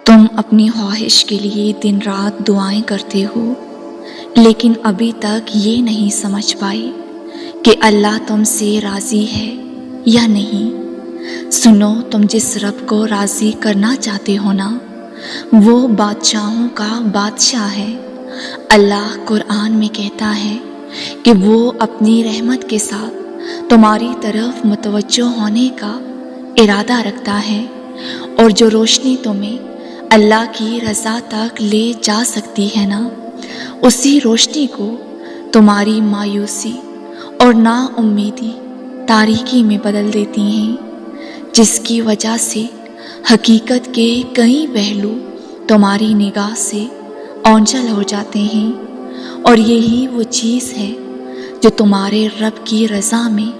تم اپنی خواہش کے لیے دن رات دعائیں کرتے ہو، لیکن ابھی تک یہ نہیں سمجھ پائے کہ اللہ تم سے راضی ہے یا نہیں۔ سنو، تم جس رب کو راضی کرنا چاہتے ہو نا، وہ بادشاہوں کا بادشاہ ہے۔ اللہ قرآن میں کہتا ہے کہ وہ اپنی رحمت کے ساتھ تمہاری طرف متوجہ ہونے کا ارادہ رکھتا ہے، اور جو روشنی تمہیں اللہ کی رضا تک لے جا سکتی ہے نا، اسی روشنی کو تمہاری مایوسی اور نا امیدی تاریکی میں بدل دیتی ہیں، جس کی وجہ سے حقیقت کے کئی پہلو تمہاری نگاہ سے اونجل ہو جاتے ہیں، اور یہی وہ چیز ہے جو تمہارے رب کی رضا میں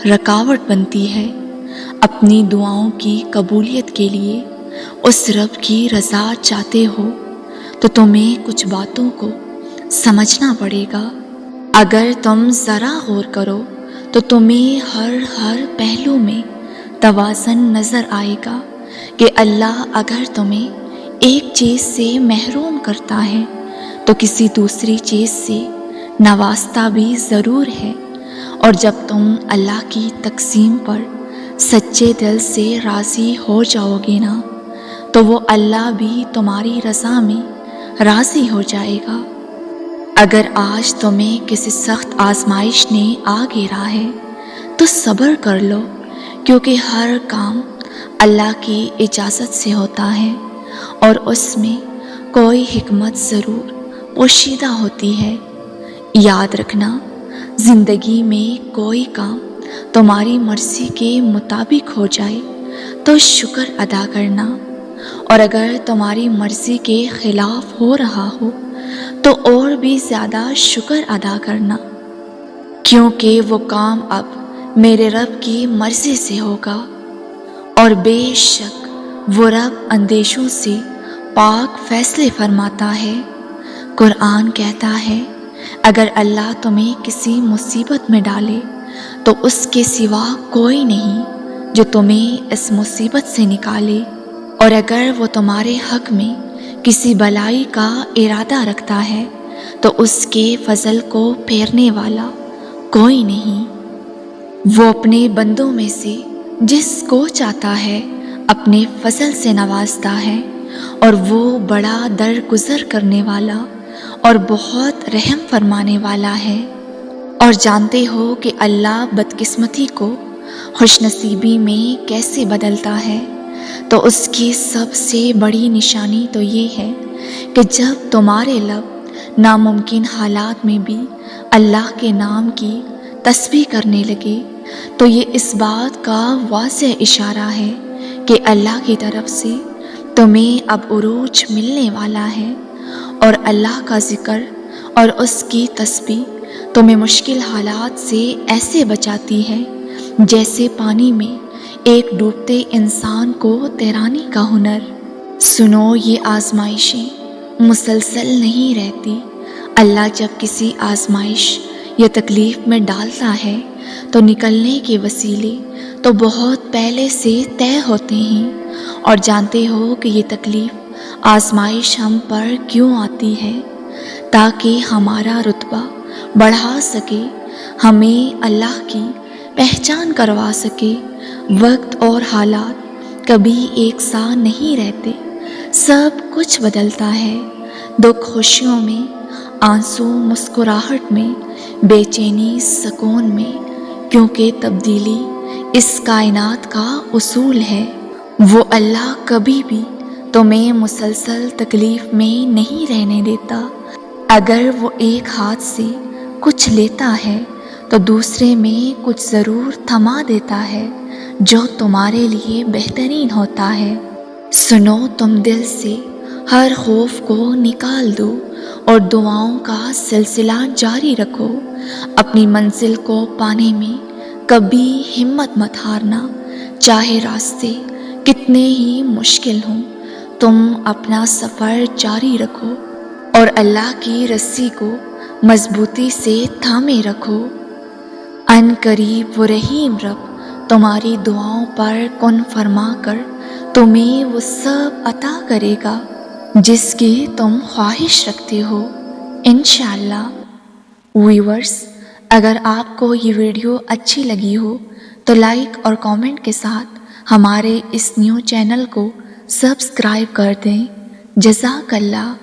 رکاوٹ بنتی ہے۔ اپنی دعاؤں کی قبولیت کے لیے اس رب کی رضا چاہتے ہو تو تمہیں کچھ باتوں کو سمجھنا پڑے گا۔ اگر تم ذرا غور کرو تو تمہیں ہر پہلو میں توازن نظر آئے گا کہ اللہ اگر تمہیں ایک چیز سے محروم کرتا ہے تو کسی دوسری چیز سے نوازتا بھی ضرور ہے، اور جب تم اللہ کی تقسیم پر سچے دل سے راضی ہو جاؤ گے نا، تو وہ اللہ بھی تمہاری رضا میں راضی ہو جائے گا۔ اگر آج تمہیں کسی سخت آزمائش نے آ گھیرا ہے تو صبر کر لو، کیونکہ ہر کام اللہ کی اجازت سے ہوتا ہے، اور اس میں کوئی حکمت ضرور پوشیدہ ہوتی ہے۔ یاد رکھنا، زندگی میں کوئی کام تمہاری مرضی کے مطابق ہو جائے تو شکر ادا کرنا، اور اگر تمہاری مرضی کے خلاف ہو رہا ہو تو اور بھی زیادہ شکر ادا کرنا، کیونکہ وہ کام اب میرے رب کی مرضی سے ہوگا، اور بے شک وہ رب اندیشوں سے پاک فیصلے فرماتا ہے۔ قرآن کہتا ہے، اگر اللہ تمہیں کسی مصیبت میں ڈالے تو اس کے سوا کوئی نہیں جو تمہیں اس مصیبت سے نکالے، اور اگر وہ تمہارے حق میں کسی بلائی کا ارادہ رکھتا ہے تو اس کے فضل کو پھیرنے والا کوئی نہیں۔ وہ اپنے بندوں میں سے جس کو چاہتا ہے اپنے فضل سے نوازتا ہے، اور وہ بڑا درگزر کرنے والا اور بہت رحم فرمانے والا ہے۔ اور جانتے ہو کہ اللہ بدقسمتی کو خوش نصیبی میں کیسے بدلتا ہے، تو اس کی سب سے بڑی نشانی تو یہ ہے کہ جب تمہارے لب ناممکن حالات میں بھی اللہ کے نام کی تسبیح کرنے لگے، تو یہ اس بات کا واضح اشارہ ہے کہ اللہ کی طرف سے تمہیں اب عروج ملنے والا ہے، اور اللہ کا ذکر اور اس کی تسبیح تمہیں مشکل حالات سے ایسے بچاتی ہے جیسے پانی میں ایک ڈوبتے انسان کو تیرانی کا ہنر۔ سنو، یہ آزمائشیں مسلسل نہیں رہتی۔ اللہ جب کسی آزمائش یا تکلیف میں ڈالتا ہے تو نکلنے کے وسیلے تو بہت پہلے سے طے ہوتے ہیں، اور جانتے ہو کہ یہ تکلیف آزمائش ہم پر کیوں آتی ہے؟ تاکہ ہمارا رتبہ بڑھا سکے، ہمیں اللہ کی پہچان کروا سکے۔ وقت اور حالات کبھی ایک سا نہیں رہتے، سب کچھ بدلتا ہے، دکھ خوشیوں میں، آنسو مسکراہٹ میں، بے چینی سکون میں، کیونکہ تبدیلی اس کائنات کا اصول ہے۔ وہ اللہ کبھی بھی تمہیں مسلسل تکلیف میں نہیں رہنے دیتا۔ اگر وہ ایک ہاتھ سے کچھ لیتا ہے تو دوسرے میں کچھ ضرور تھما دیتا ہے جو تمہارے لیے بہترین ہوتا ہے۔ سنو، تم دل سے ہر خوف کو نکال دو اور دعاؤں کا سلسلہ جاری رکھو۔ اپنی منزل کو پانے میں کبھی ہمت مت ہارنا، چاہے راستے کتنے ہی مشکل ہوں، تم اپنا سفر جاری رکھو اور اللہ کی رسی کو مضبوطی سے تھامے رکھو۔ ان قریب وہ رحیم رب تمہاری دعاؤں پر کن فرما کر تمہیں وہ سب عطا کرے گا جس کی تم خواہش رکھتے ہو انشاءاللہ۔ ویورز، اگر آپ کو یہ ویڈیو اچھی لگی ہو تو لائک اور کامنٹ کے ساتھ ہمارے اس نیو چینل کو سبسکرائب کر دیں۔ جزاک اللہ۔